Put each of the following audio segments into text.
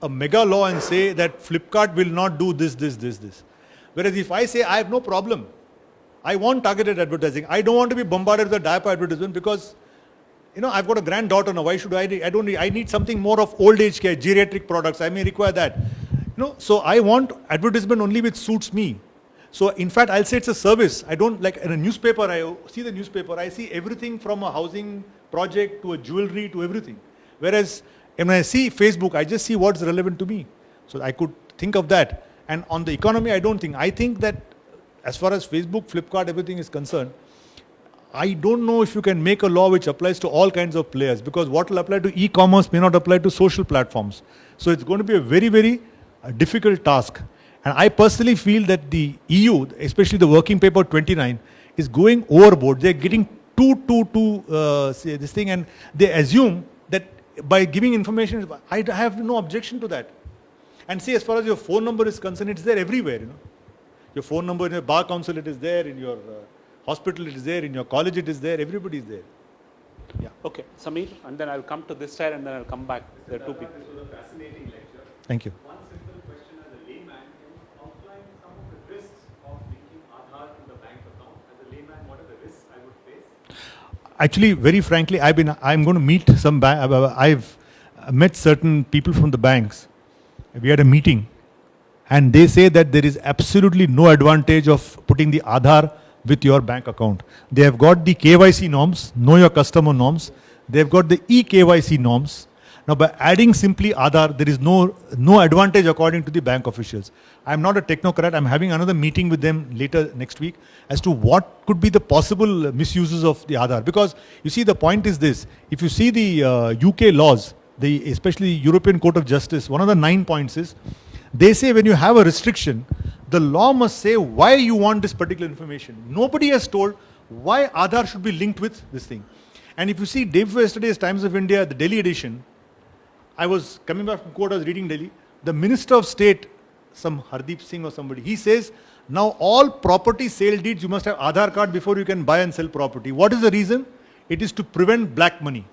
a mega law and say that Flipkart will not do this, this, this, this. Whereas if I say I have no problem, I want targeted advertising. I don't want to be bombarded with a diaper advertisement because, I've got a granddaughter now. Why should I need something more of old age care, geriatric products. I may require that. So I want advertisement only which suits me. So in fact, I'll say it's a service. I don't like in a newspaper, I see the newspaper, I see everything from a housing project to a jewelry to everything. Whereas when I see Facebook, I just see what's relevant to me. So I could think of that. And on the economy, I don't think. I think that as far as Facebook, Flipkart, everything is concerned, I don't know if you can make a law which applies to all kinds of players, because what will apply to e-commerce may not apply to social platforms. So it's going to be a very, very difficult task. And I personally feel that the EU, especially the working paper 29, is going overboard. They're getting say this thing, and they assume that by giving information, I have no objection to that. And see, as far as your phone number is concerned, it's there everywhere. Your phone number in your bar council, it is there. In your hospital, it is there. In your college, it is there. Everybody is there. Yeah. Okay, Samir, and then I'll come to this side, and then I'll come back. There are two people. This was a fascinating lecture. Thank you. One simple question as a layman: can you outline some of the risks of linking Aadhaar to the bank account? As a layman, what are the risks I would face? Actually, very frankly, I'm going to meet some I've met certain people from the banks. We had a meeting, and they say that there is absolutely no advantage of putting the Aadhaar with your bank account. They have got the KYC norms, know your customer norms. They've got the eKYC norms. Now, by adding simply Aadhaar, there is no advantage according to the bank officials. I'm not a technocrat. I'm having another meeting with them later next week as to what could be the possible misuses of the Aadhaar. Because you see, the point is this: if you see the UK laws, especially the European Court of Justice, one of the 9 points is, they say when you have a restriction, the law must say why you want this particular information. Nobody has told why Aadhaar should be linked with this thing. And if you see day before yesterday's Times of India, the Delhi edition, I was coming back from court, I was reading Delhi, the Minister of State, some Hardeep Singh or somebody, he says, now all property sale deeds, you must have Aadhaar card before you can buy and sell property. What is the reason? It is to prevent black money.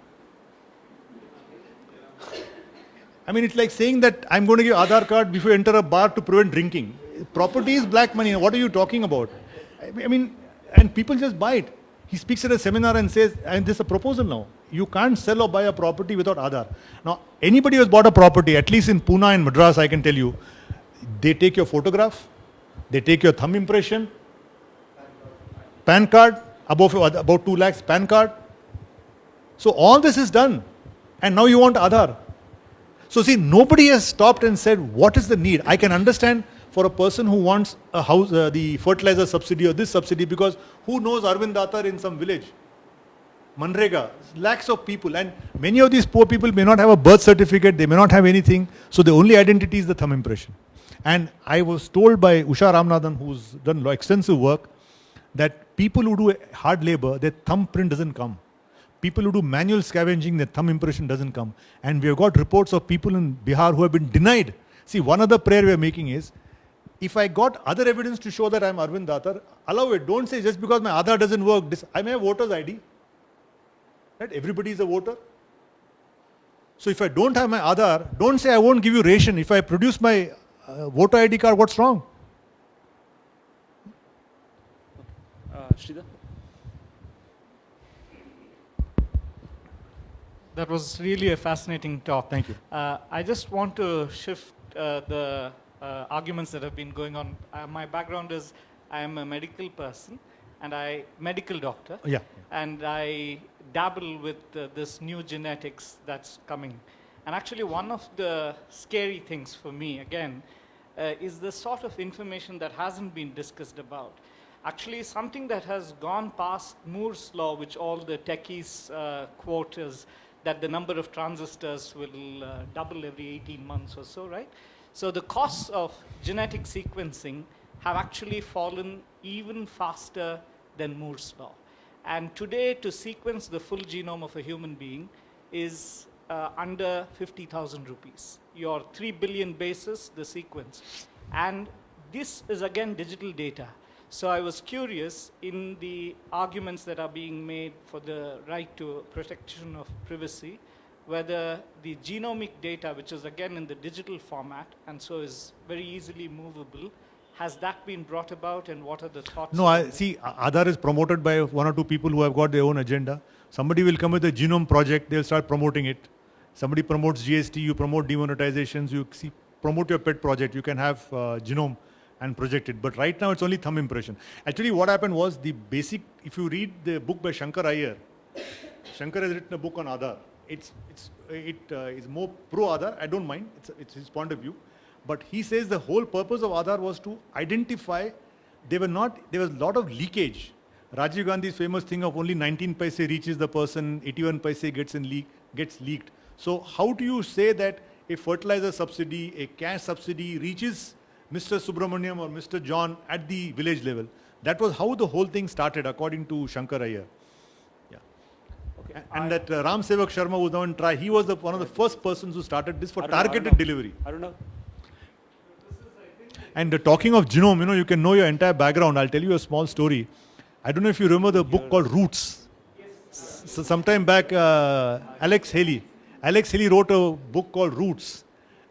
I mean, it's like saying that I'm going to give Aadhaar card before you enter a bar to prevent drinking. Property is black money. What are you talking about? I mean, and people just buy it. He speaks at a seminar and says, and there's a proposal now. You can't sell or buy a property without Aadhaar. Now, anybody who has bought a property, at least in Pune and Madras, I can tell you, they take your photograph, they take your thumb impression, PAN card, about 2 lakhs PAN card. So all this is done. And now you want Aadhaar. So see, nobody has stopped and said, what is the need? I can understand for a person who wants a house, the fertilizer subsidy or this subsidy, because who knows Arvind Datar in some village? Manrega, lakhs of people, and many of these poor people may not have a birth certificate, they may not have anything, so the only identity is the thumb impression. And I was told by Usha Ramanathan, who's done extensive work, that people who do hard labor, their thumbprint doesn't come. People who do manual scavenging, their thumb impression doesn't come. And we have got reports of people in Bihar who have been denied. See, one other prayer we are making is, if I got other evidence to show that I am Arvind Datar, allow it. Don't say just because my Aadhaar doesn't work, I may have voter's ID. Right? Everybody is a voter. So if I don't have my Aadhaar, don't say I won't give you ration. If I produce my voter ID card, what's wrong? Sridhar? That was really a fascinating talk. Thank you. I just want to shift the arguments that have been going on. My background is I am a medical person and medical doctor. Yeah. And I dabble with this new genetics that's coming. And actually one of the scary things for me, again, is the sort of information that hasn't been discussed about. Actually, something that has gone past Moore's law, which all the techies quote, is that the number of transistors will double every 18 months or so, right? So the costs of genetic sequencing have actually fallen even faster than Moore's law. And today, to sequence the full genome of a human being is under 50,000 rupees. Your 3 billion bases, the sequence. And this is, again, digital data. So I was curious, in the arguments that are being made for the right to protection of privacy, whether the genomic data, which is again in the digital format and so is very easily movable, has that been brought about, and what are the thoughts? No, on I that? see Aadhaar is promoted by one or two people who have got their own agenda. Somebody will come with a genome project, they'll start promoting it. Somebody promotes GST, you promote demonetizations, you see, promote your pet project, you can have genome and project it. But right now it's only thumb impression. Actually what happened was the basic, if you read the book by Shankar Iyer, Shankar has written a book on Aadhaar. It is more pro Aadhaar, I don't mind, it's his point of view. But he says the whole purpose of Aadhaar was to identify, there was a lot of leakage. Rajiv Gandhi's famous thing of only 19 paise reaches the person, 81 paise gets leaked. So how do you say that a fertilizer subsidy, a cash subsidy reaches Mr. Subramaniam or Mr. John at the village level? That was how the whole thing started according to Shankar Iyer. Yeah. Okay. And that Ram Sevak Sharma was now in try. He was one of the first persons who started this for I don't know, I don't targeted know. delivery. I don't know. And talking of genome, you can know your entire background. I'll tell you a small story. I don't know if you remember the book called Roots. So sometime back, Alex Haley wrote a book called Roots.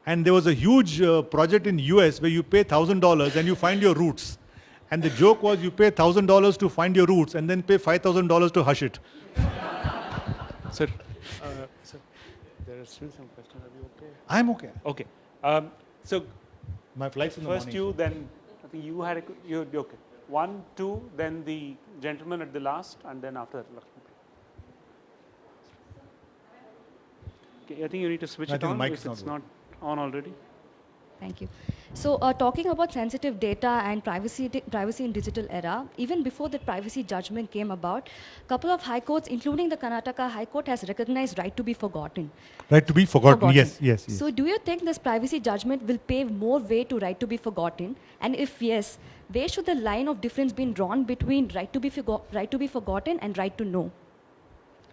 And there was a huge project in US where you pay $1,000 and you find your roots. And the joke was you pay $1,000 to find your roots and then pay $5,000 to hush it. Sir, sir, there are still some questions. Are you okay? I'm okay. Okay. So My flight's in the first morning. you, then I think you had you okay. 1, 2, then the gentleman at the last, and then after that, Lakshmi. Okay, I think you need to switch I it think on the mic's because it's not not on already. Thank you. So talking about sensitive data and privacy in digital era, even before the privacy judgment came about, couple of high courts, including the Karnataka High Court, has recognized right to be forgotten. Right to be forgotten. Yes. So do you think this privacy judgment will pave more way to right to be forgotten? And if yes, where should the line of difference be drawn between right to be forgotten and right to know?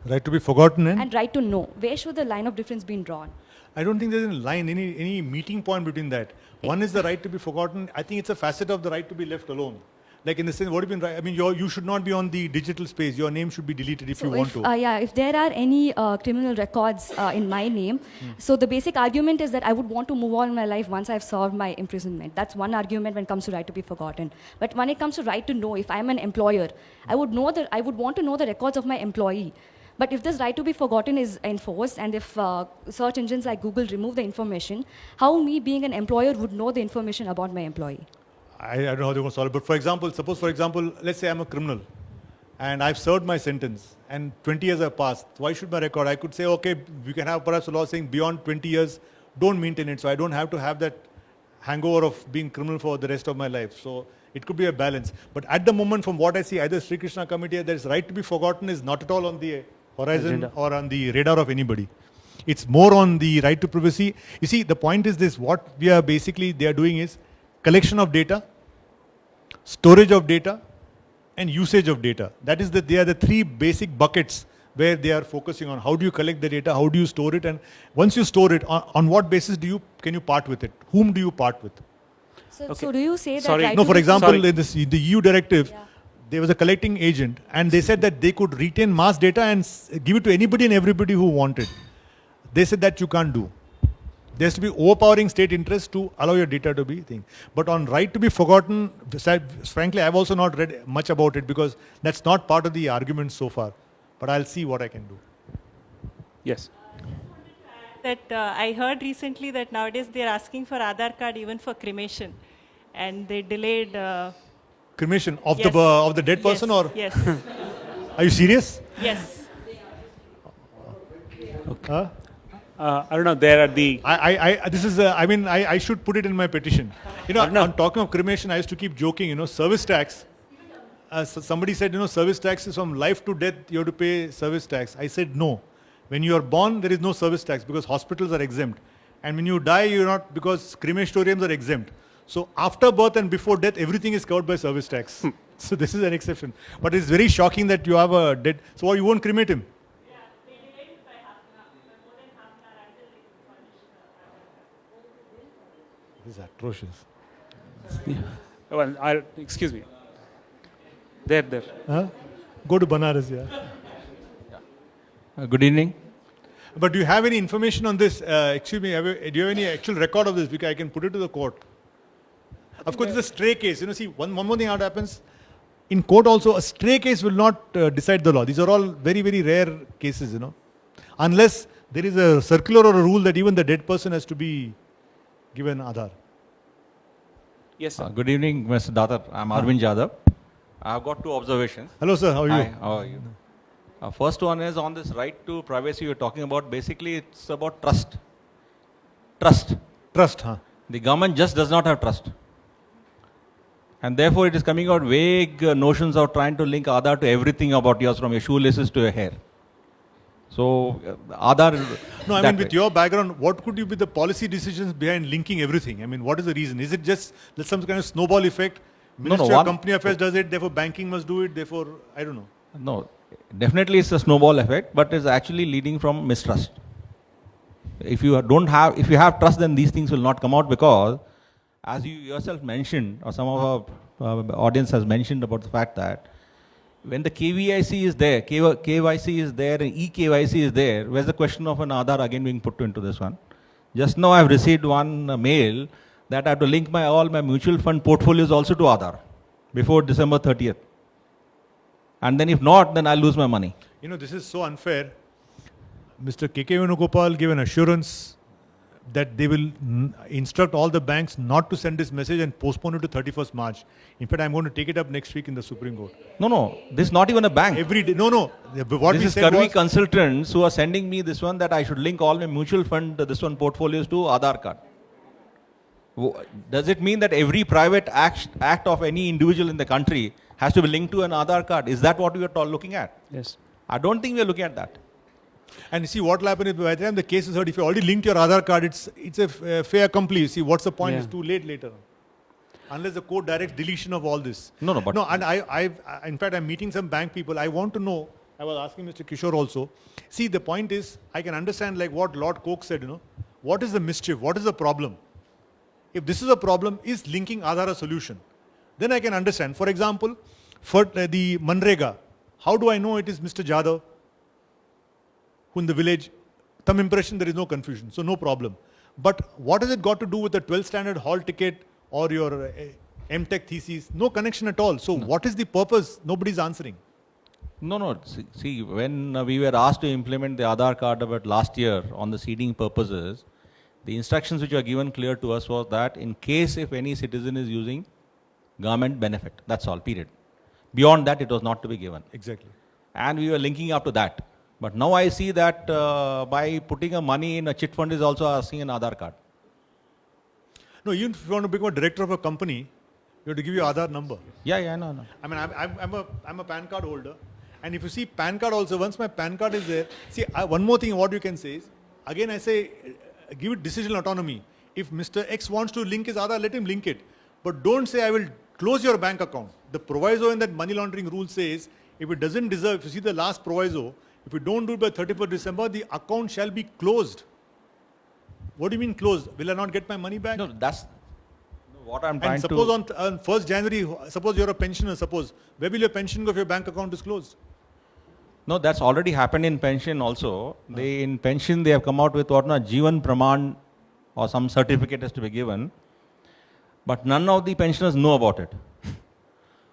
Right to be forgotten And right to know. Where should the line of difference be drawn? I don't think there's a line, any meeting point between that. One is the right to be forgotten. I think it's a facet of the right to be left alone. Like in the sense, what do you mean? I mean, you should not be on the digital space. Your name should be deleted if you want to. If there are any criminal records in my name, so the basic argument is that I would want to move on in my life once I've served my imprisonment. That's one argument when it comes to right to be forgotten. But when it comes to right to know, if I'm an employer, I would want to know the records of my employee. But if this right to be forgotten is enforced, and if search engines like Google remove the information, how me being an employer would know the information about my employee? I don't know how they're going to solve it. But suppose, for example, let's say I'm a criminal and I've served my sentence and 20 years have passed. Why should my record? I could say, okay, we can have perhaps a law saying beyond 20 years, don't maintain it. So I don't have to have that hangover of being criminal for the rest of my life. So it could be a balance. But at the moment, from what I see, either Sri Krishna committee, there is right to be forgotten is not at all on the horizon Agenda. or on the radar of anybody. It's more on the right to privacy. You see, the point is this, what they are doing is collection of data, storage of data, and usage of data. That is they are the three basic buckets where they are focusing on. How do you collect the data? How do you store it? And once you store it, on what basis can you part with it? Whom do you part with? So do you say that Sorry. right No, to for be example, Sorry. in the EU directive, Yeah. there was a collecting agent and they said that they could retain mass data and give it to anybody and everybody who wanted. They said that you can't do. There has to be overpowering state interest to allow your data to be thing. But on right to be forgotten, frankly, I've also not read much about it because that's not part of the argument so far. But I'll see what I can do. Yes. That I heard recently that nowadays they are asking for Aadhaar card even for cremation, and they delayed. Cremation of Yes. of the dead person, yes, or yes, are you serious? yes. Huh? I don't know. There are the This is, I should put it in my petition. I'm talking of cremation, I used to keep joking, service tax. Somebody said, service tax is from life to death, you have to pay service tax. I said, no. When you are born, there is no service tax because hospitals are exempt. And when you die, you're not, because crematoriums are exempt. So after birth and before death, everything is covered by service tax. So this is an exception. But it's very shocking that you have a dead, so what, you won't cremate him? This is atrocious. well, excuse me. There. Huh? Go to Banaras, yeah. Good evening. But do you have any information on this? Excuse me, do you have any actual record of this? Because I can put it to the court. Of course, it's a stray case. See, one more thing what happens. In court also, a stray case will not decide the law. These are all very, very rare cases, Unless there is a circular or a rule that even the dead person has to be given Aadhaar. Yes, sir. Good evening, Mr. Datar. I'm Arvind Jadhav. I've got two observations. Hello, sir. How are you? Hi, how are you? First one is on this right to privacy you're talking about. Basically, it's about trust. Trust. Trust, huh? The government just does not have trust. And therefore, it is coming out vague notions of trying to link Aadhaar to everything about yours, from your shoelaces to your hair. So, Aadhaar. No, I mean, with your background, what could be the policy decisions behind linking everything? I mean, what is the reason? Is it just some kind of snowball effect? Ministry of Company Affairs does it, therefore banking must do it, therefore, I don't know. No, definitely it's a snowball effect, but it's actually leading from mistrust. If you have trust, then these things will not come out, because, as you yourself mentioned, or some of our audience has mentioned about the fact that when the KYC is there, KYC is there, and eKYC is there, where's the question of an Aadhaar again being put into this one? Just now I've received one mail that I have to link all my mutual fund portfolios also to Aadhaar before December 30th. And then if not, then I'll lose my money. This is so unfair. Mr. K.K. Venugopal gave an assurance that they will instruct all the banks not to send this message and postpone it to 31st March. In fact, I'm going to take it up next week in the Supreme Court. No, this is not even a bank. Every day. No. What this we is said Karvi was, consultants who are sending me this one, that I should link all my mutual fund, portfolios to Aadhaar card. Does it mean that every private act of any individual in the country has to be linked to an Aadhaar card? Is that what we are looking at? Yes. I don't think we are looking at that. and see what will happen is by the time the case is heard, if you already linked your Aadhaar card, it's a fait accompli. See, what's the point? Yeah. It's too late later. Unless the court directs deletion of all this. No, but... No, and in fact, I'm meeting some bank people. I want to know, I was asking Mr. Kishore also. See, the point is, I can understand like what Lord Coke said, what is the mischief? What is the problem? If this is a problem, is linking Aadhaar a solution? Then I can understand. For example, for the Manrega, how do I know it is Mr. Jadhav who in the village, thumb impression, there is no confusion, so no problem. But what has it got to do with the 12th standard hall ticket or your MTech thesis? No connection at all. So what is the purpose? Nobody's answering. No. See, when we were asked to implement the Aadhaar card about last year on the seeding purposes, the instructions which were given clear to us was that in case if any citizen is using government benefit, that's all, period. Beyond that, it was not to be given. Exactly. And we were linking up to that. But now I see that by putting a money in a chit fund is also asking an Aadhaar card. No, even if you want to become a director of a company, you have to give your Aadhaar number. Yeah, no. I mean, I'm a PAN card holder. And if you see PAN card also, once my PAN card is there, see, one more thing what you can say is, again I say, give it decisional autonomy. If Mr. X wants to link his Aadhaar, let him link it. But don't say, I will close your bank account. The proviso in that money laundering rule says, if it doesn't deserve, if you see the last proviso, if you don't do it by 31st December, the account shall be closed. What do you mean closed? Will I not get my money back? No, that's what I'm trying and to... suppose on 1st January, suppose you're a pensioner, where will your pension go if your bank account is closed? No, that's already happened in pension also. In pension, they have come out with Jeevan Praman or some certificate has to be given. But none of the pensioners know about it.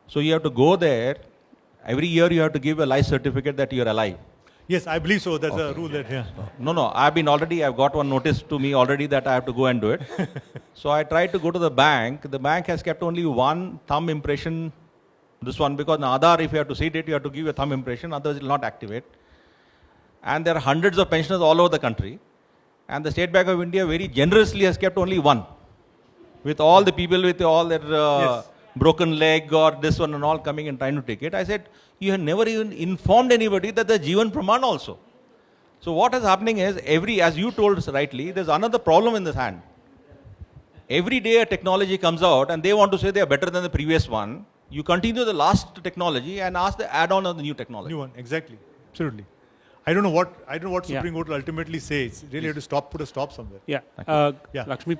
So you have to go there. Every year you have to give a life certificate that you're alive. Yes, I believe so. That's a rule that, yeah. No, I've got one notice to me already that I have to go and do it. So I tried to go to the bank. The bank has kept only one thumb impression, this one, because in Aadhaar, if you have to see it, you have to give a thumb impression, otherwise it will not activate. And there are hundreds of pensioners all over the country. And the State Bank of India very generously has kept only one. With all the people with all their broken leg or this one and all coming and trying to take it. I said, you have never even informed anybody that the Jeevan Praman also. So what is happening is, as you told us rightly, there's another problem in this hand. Every day a technology comes out and they want to say they are better than the previous one. You continue the last technology and ask the add-on of the new technology. New one, exactly. Absolutely. I don't know what Supreme Court will ultimately say. It's really have to put a stop somewhere. Yeah. Yeah. Lakshmi.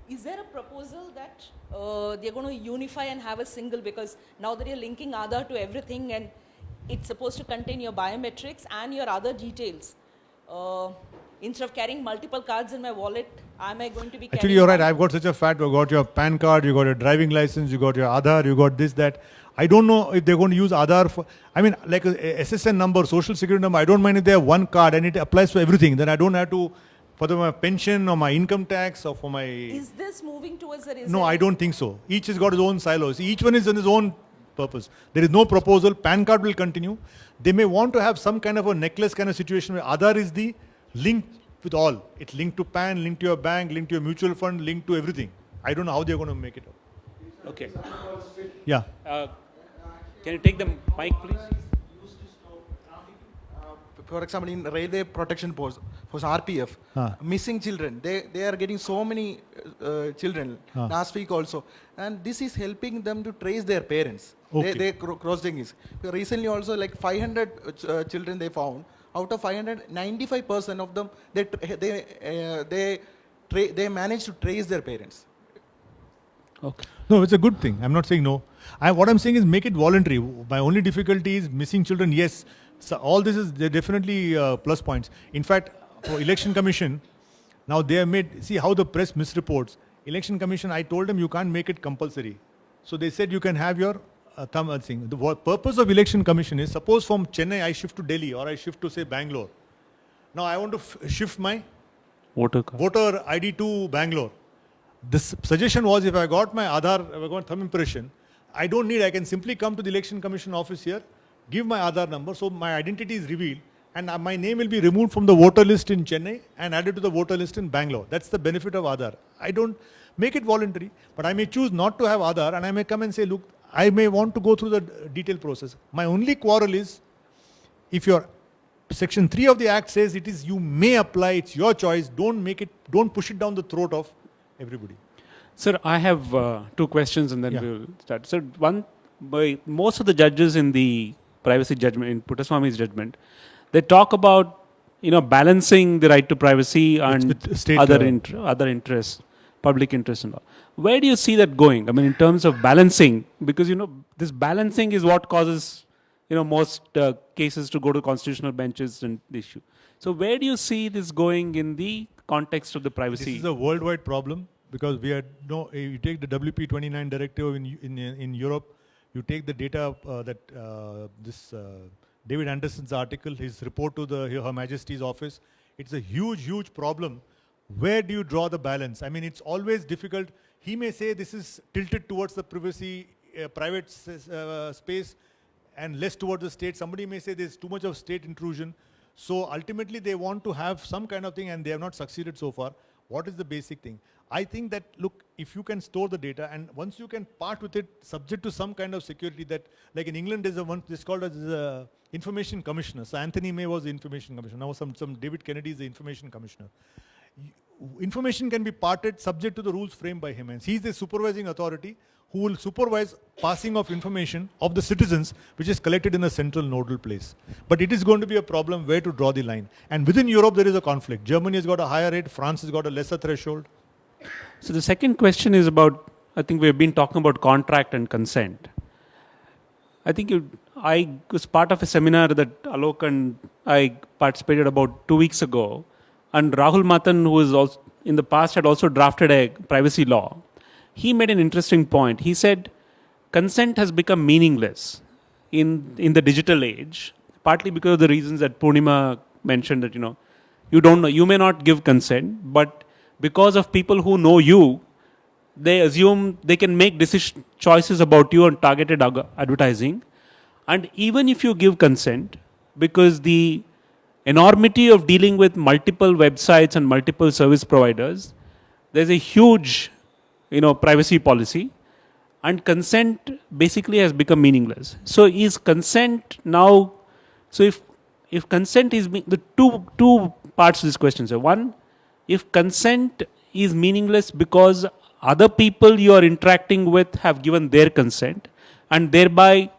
Is there a proposal that they're going to unify and have a single, because now that you're linking Aadhaar to everything and it's supposed to contain your biometrics and your other details. Instead of carrying multiple cards in my wallet, am I going to be carrying Actually, you're right. one? I've got such a fat. You've got your PAN card, you got your driving license, you got your Aadhaar, you got this, that. I don't know if they're going to use Aadhaar for, I mean, like a SSN number, social security number. I don't mind if they have one card and it applies for everything. Then I don't have to, for my pension or my income tax or for my. Is this moving towards a No, I don't think so. Each has got his own silos. Each one is on his own purpose. There is no proposal. PAN card will continue. They may want to have some kind of a necklace kind of situation where Aadhaar is the link with all. It's linked to PAN, linked to your bank, linked to your mutual fund, linked to everything. I don't know how they're going to make it up. Okay. Yeah. Can you take the mic, please? For example, in railway protection force RPF, missing children, they are getting so many children last week also, and this is helping them to trace their parents. Okay. They cross-checking is. Recently also, like 500 children they found. Out of 500, 95% of them they managed to trace their parents. Okay. No, it's a good thing. I'm not saying no. What I'm saying is make it voluntary. My only difficulty is missing children. Yes, so all this is definitely plus points. In fact, for Election Commission, now they have made, see how the press misreports. Election Commission, I told them you can't make it compulsory. So they said you can have your thumb thing. The purpose of Election Commission is, suppose from Chennai I shift to Delhi or I shift to say Bangalore. Now I want to shift my voter ID to Bangalore. The suggestion was if I got my Aadhaar, if I got thumb impression, I don't need, I can simply come to the Election Commission office here, give my Aadhaar number, so my identity is revealed and my name will be removed from the voter list in Chennai and added to the voter list in Bangalore. That's the benefit of Aadhaar. I don't make it voluntary, but I may choose not to have Aadhaar and I may come and say, look, I may want to go through the detailed process. My only quarrel is, if your Section 3 of the Act says it is, you may apply, it's your choice, don't push it down the throat of everybody. Sir, I have 2 questions and then Yeah. we'll start. So one, by most of the judges in the privacy judgment, in Puttaswamy's judgment, they talk about, balancing the right to privacy and with state, other interests, public interests and all. Where do you see that going? I mean, in terms of balancing, because, this balancing is what causes, most cases to go to constitutional benches and the issue. So where do you see this going in the context of the privacy? This is a worldwide problem because you take the WP 29 directive in Europe, you take the data David Anderson's article, his report to Her Majesty's office. It's a huge problem. Where do you draw the balance? I mean, it's always difficult. He may say this is tilted towards the privacy, private space and less towards the state. Somebody may say there's too much of state intrusion. So ultimately they want to have some kind of thing and they have not succeeded so far. What is the basic thing? I think that, look, if you can store the data and once you can part with it, subject to some kind of security that, like in England, there's this called as the information commissioner. So Anthony May was the information commissioner. Now some David Kennedy is the information commissioner. Information can be parted subject to the rules framed by him. And he's the supervising authority who will supervise passing of information of the citizens which is collected in a central nodal place. But it is going to be a problem where to draw the line. And within Europe there is a conflict. Germany has got a higher rate, France has got a lesser threshold. So the second question is about, I think we've been talking about contract and consent. I think I was part of a seminar that Alok and I participated about 2 weeks ago. And Rahul Matan, who is also in the past had also drafted a privacy law, he made an interesting point. He said consent has become meaningless in the digital age, partly because of the reasons that Purnima mentioned that, you don't know, you may not give consent, but because of people who know you, they assume they can make choices about you on targeted advertising. And even if you give consent, because the enormity of dealing with multiple websites and multiple service providers, there's a huge, privacy policy, and consent basically has become meaningless. So is consent now? So if consent is the two parts of this question. So one, if consent is meaningless because other people you are interacting with have given their consent, and thereby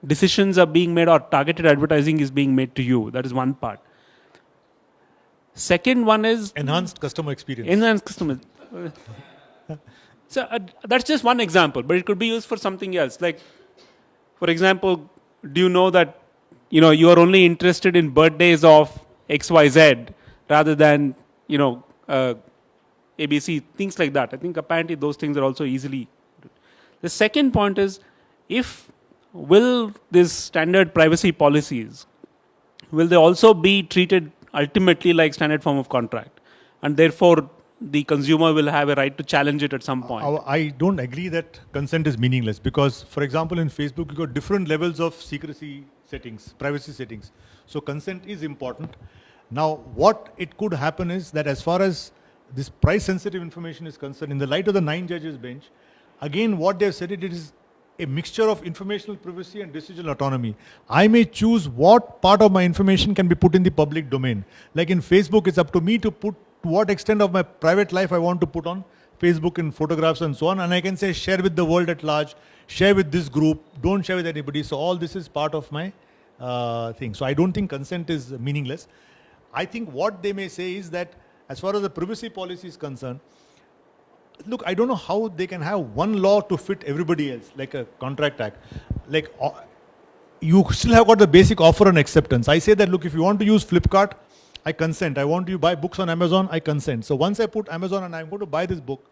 decisions are being made or targeted advertising is being made to you. That is one part. Second one is Enhanced customer experience. enhanced customer. So that's just one example, but it could be used for something else. Like, for example, do you know that you are only interested in birthdays of XYZ rather than ABC, things like that. I think apparently those things are also easily. The second point is, will these standard privacy policies, will they also be treated ultimately like standard form of contract, and therefore the consumer will have a right to challenge it at some point? I don't agree that consent is meaningless, because, for example, in Facebook, you got different levels of secrecy settings, privacy settings. So consent is important. Now, what it could happen is that as far as this price-sensitive information is concerned, in the light of the 9 judges bench, again, what they've said, it is a mixture of informational privacy and decisional autonomy. I may choose what part of my information can be put in the public domain. Like in Facebook, it's up to me to put to what extent of my private life I want to put on Facebook and photographs and so on. And I can say share with the world at large, share with this group, don't share with anybody. So all this is part of my thing. So I don't think consent is meaningless. I think what they may say is that as far as the privacy policy is concerned, look, I don't know how they can have one law to fit everybody else, like a contract act. Like you still have got the basic offer and acceptance. I say that, look, if you want to use Flipkart, I consent. I want you to buy books on Amazon, I consent. So once I put Amazon and I'm going to buy this book,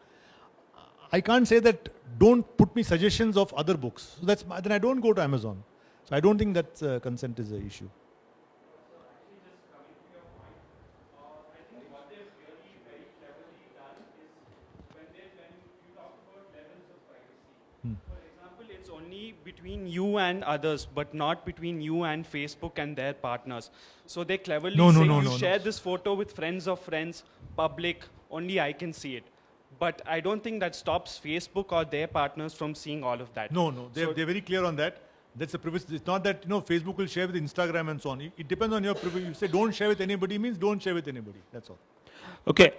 I can't say that don't put me suggestions of other books. So then I don't go to Amazon. So I don't think that consent is an issue. It's only between you and others, but not between you and Facebook and their partners. So they cleverly say share this photo with friends of friends, public, only I can see it. But I don't think that stops Facebook or their partners from seeing all of that. No, they're very clear on that. That's the privacy. It's not that Facebook will share with Instagram and so on. It depends on your privacy. You say don't share with anybody means don't share with anybody. That's all. Okay,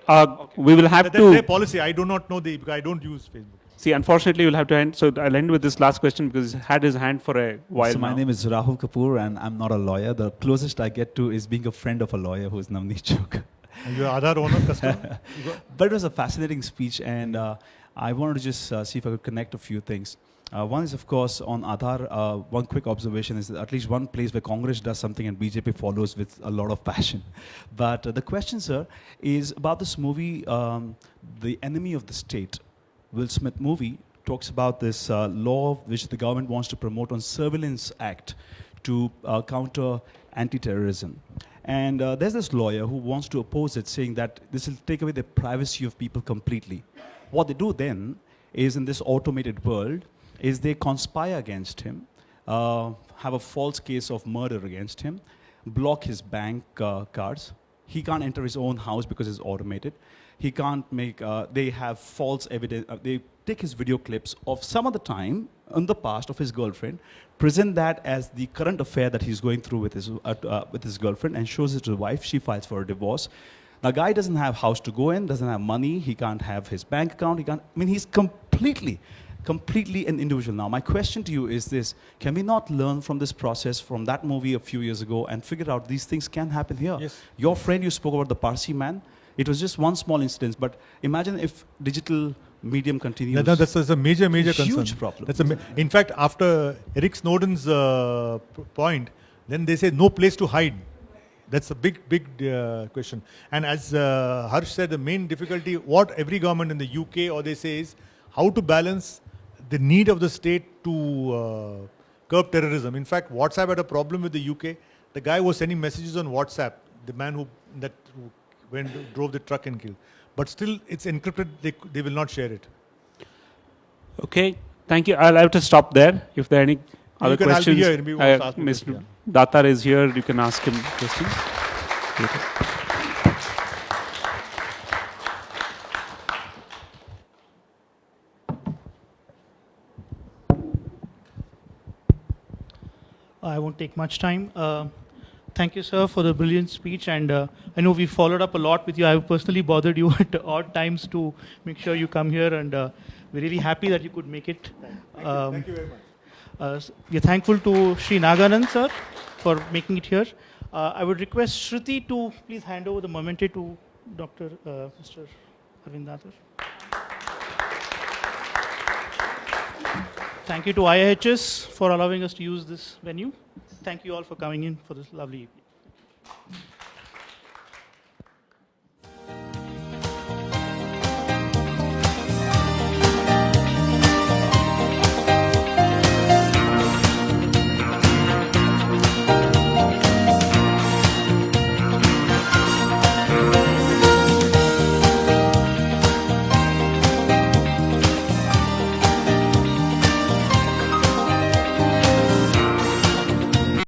we will have That's to. their policy. I do not know because I don't use Facebook. See, unfortunately, we'll have to end. So I'll end with this last question because he had his hand for a while. So my now. name is Rahul Kapoor, and I'm not a lawyer. The closest I get to is being a friend of a lawyer who is Navneet Chok. You're Aadhaar owner, customer? But it was a fascinating speech, and I wanted to just see if I could connect a few things. One is, of course, on Aadhaar. One quick observation is that at least one place where Congress does something and BJP follows with a lot of passion. But the question, sir, is about this movie, The Enemy of the State. Will Smith movie talks about this law which the government wants to promote on Surveillance Act to counter anti-terrorism. And there's this lawyer who wants to oppose it, saying that this will take away the privacy of people completely. What they do then is, in this automated world, is they conspire against him, have a false case of murder against him, block his bank cards. He can't enter his own house because it's automated. He can't make, they have false evidence. They take his video clips of some other time in the past of his girlfriend, present that as the current affair that he's going through with his girlfriend, and shows it to the wife. She files for a divorce. The guy doesn't have house to go in, doesn't have money. He can't have his bank account. He's completely an individual now. My question to you is this: can we not learn from this process, from that movie a few years ago, and figure out these things can happen here? Yes. Your friend, you spoke about the Parsi man. It was just one small incident, but imagine if digital medium continues. That's a major concern. Huge problem. In fact, after Eric Snowden's point, then they say no place to hide. That's a big question. And as Harsh said, the main difficulty, what every government in the UK or they say is how to balance the need of the state to curb terrorism. In fact, WhatsApp had a problem with the UK. The guy was sending messages on WhatsApp, the man who drove the truck and killed. But still, it's encrypted. They will not share it. Okay, thank you. I'll have to stop there. If there are any other questions, I'll be here. Maybe we'll ask Mr. yeah. Datar is here. You can ask him questions. I won't take much time. Thank you, sir, for the brilliant speech. And I know we followed up a lot with you. I've personally bothered you at odd times to make sure you come here. And we're really happy that you could make it. Thank you very much. We're thankful to Sri Naganand, sir, for making it here. I would request Shruti to please hand over the memento to Mr. Arvind Datar. Thank you to IIHS for allowing us to use this venue. Thank you all for coming in for this lovely evening.